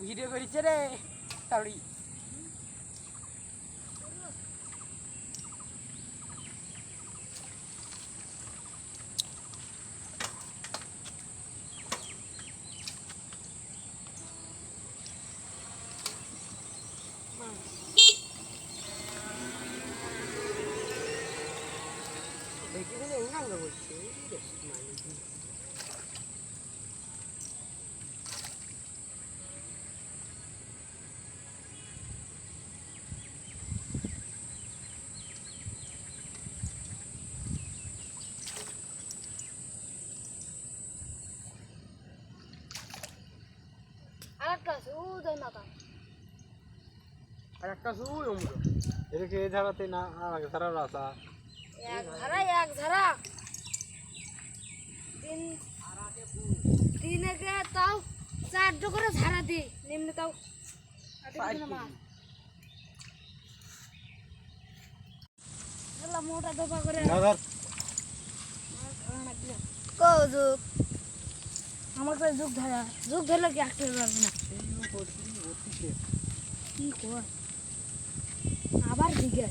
video করিছে রে তাড়ি দেখি উনাঙ্গ বলছে আরেকটা সুই উমরো এদিকে এই ধারাতে না আর ধারা রাসা এক ধারা তিন একে তাও 4 করে ধারা দি নিম্নে তাও মোটা দফা করে আমাকে যুগ ধরলে কি আটকে পারবে না কি কর আবার দিকে